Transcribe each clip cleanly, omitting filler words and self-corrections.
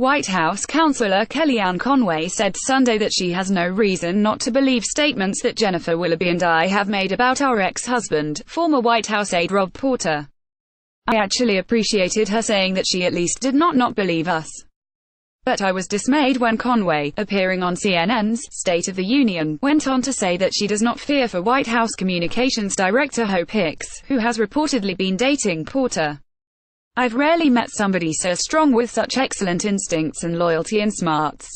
White House counselor Kellyanne Conway said Sunday that she has no reason not to believe statements that Jennifer Willoughby and I have made about our ex-husband, former White House aide Rob Porter. I actually appreciated her saying that she at least did not believe us. But I was dismayed when Conway, appearing on CNN's State of the Union, went on to say that she does not fear for White House Communications Director Hicks, who has reportedly been dating Porter. I've rarely met somebody so strong with such excellent instincts and loyalty and smarts.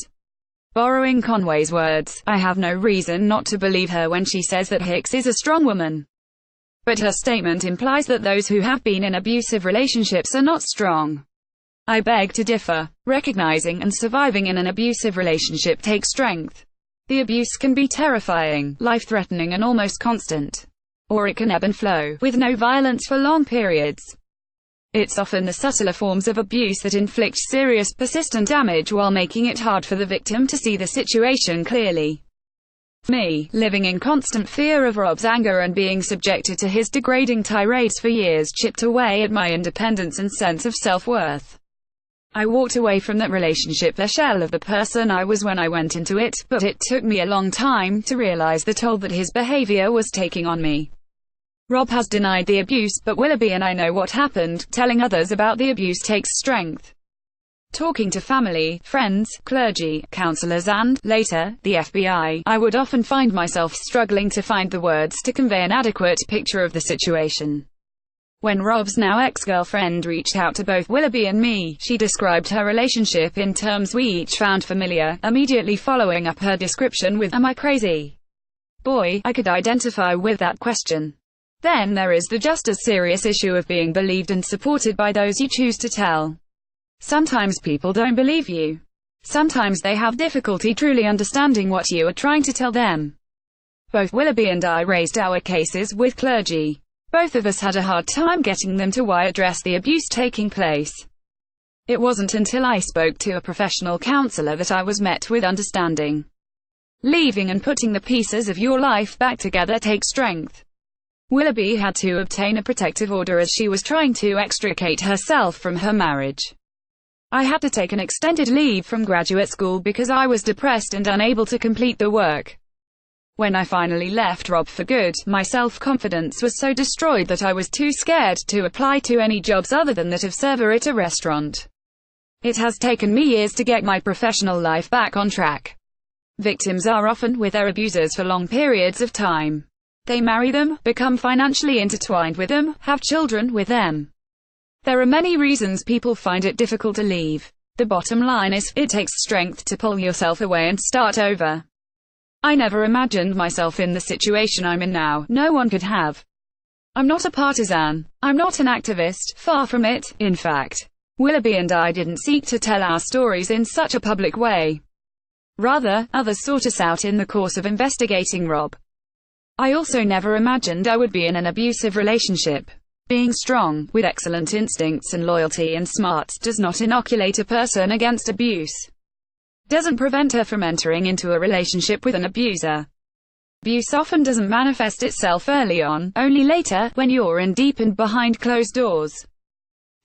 Borrowing Conway's words, I have no reason not to believe her when she says that Hicks is a strong woman. But her statement implies that those who have been in abusive relationships are not strong. I beg to differ. Recognizing and surviving in an abusive relationship takes strength. The abuse can be terrifying, life-threatening and almost constant. Or it can ebb and flow, with no violence for long periods. It's often the subtler forms of abuse that inflict serious, persistent damage while making it hard for the victim to see the situation clearly. Me, living in constant fear of Rob's anger and being subjected to his degrading tirades for years chipped away at my independence and sense of self-worth. I walked away from that relationship a shell of the person I was when I went into it, but it took me a long time to realize the toll that his behavior was taking on me. Rob has denied the abuse, but Willoughby and I know what happened. Telling others about the abuse takes strength. Talking to family, friends, clergy, counselors and, later, the FBI, I would often find myself struggling to find the words to convey an adequate picture of the situation. When Rob's now ex-girlfriend reached out to both Willoughby and me, she described her relationship in terms we each found familiar, immediately following up her description with, "Am I crazy?" Boy, I could identify with that question. Then there is the just as serious issue of being believed and supported by those you choose to tell. Sometimes people don't believe you. Sometimes they have difficulty truly understanding what you are trying to tell them. Both Willoughby and I raised our cases with clergy. Both of us had a hard time getting them to address the abuse taking place. It wasn't until I spoke to a professional counselor that I was met with understanding. Leaving and putting the pieces of your life back together takes strength. Willoughby had to obtain a protective order as she was trying to extricate herself from her marriage. I had to take an extended leave from graduate school because I was depressed and unable to complete the work. When I finally left Rob for good, my self-confidence was so destroyed that I was too scared to apply to any jobs other than that of server at a restaurant. It has taken me years to get my professional life back on track. Victims are often with their abusers for long periods of time. They marry them, become financially intertwined with them, have children with them. There are many reasons people find it difficult to leave. The bottom line is, it takes strength to pull yourself away and start over. I never imagined myself in the situation I'm in now. No one could have. I'm not a partisan. I'm not an activist. Far from it. In fact, Willoughby and I didn't seek to tell our stories in such a public way. Rather, others sought us out in the course of investigating Rob. I also never imagined I would be in an abusive relationship. Being strong, with excellent instincts and loyalty and smarts does not inoculate a person against abuse. Doesn't prevent her from entering into a relationship with an abuser. Abuse often doesn't manifest itself early on, only later, when you're in deep and behind closed doors.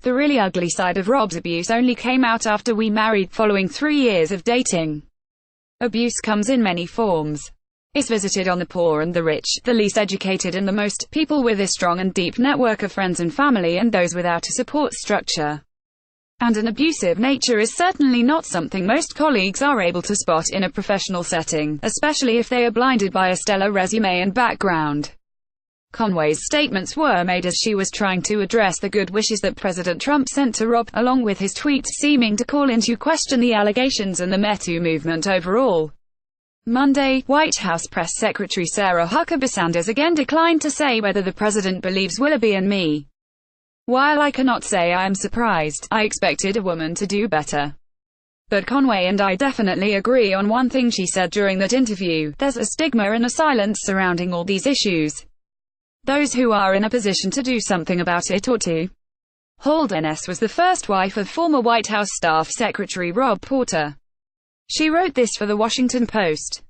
The really ugly side of Rob's abuse only came out after we married, following 3 years of dating. Abuse comes in many forms. It's visited on the poor and the rich, the least educated and the most, people with a strong and deep network of friends and family and those without a support structure. And an abusive nature is certainly not something most colleagues are able to spot in a professional setting, especially if they are blinded by a stellar resume and background. Conway's statements were made as she was trying to address the good wishes that President Trump sent to Rob, along with his tweets seeming to call into question the allegations and the Me Too movement overall. Monday, White House Press Secretary Sarah Huckabee Sanders again declined to say whether the president believes Willoughby and me. While I cannot say I am surprised, I expected a woman to do better. But Conway and I definitely agree on one thing she said during that interview: there's a stigma and a silence surrounding all these issues. Those who are in a position to do something about it ought to. Holden S. was the first wife of former White House Staff Secretary Rob Porter. She wrote this for The Washington Post.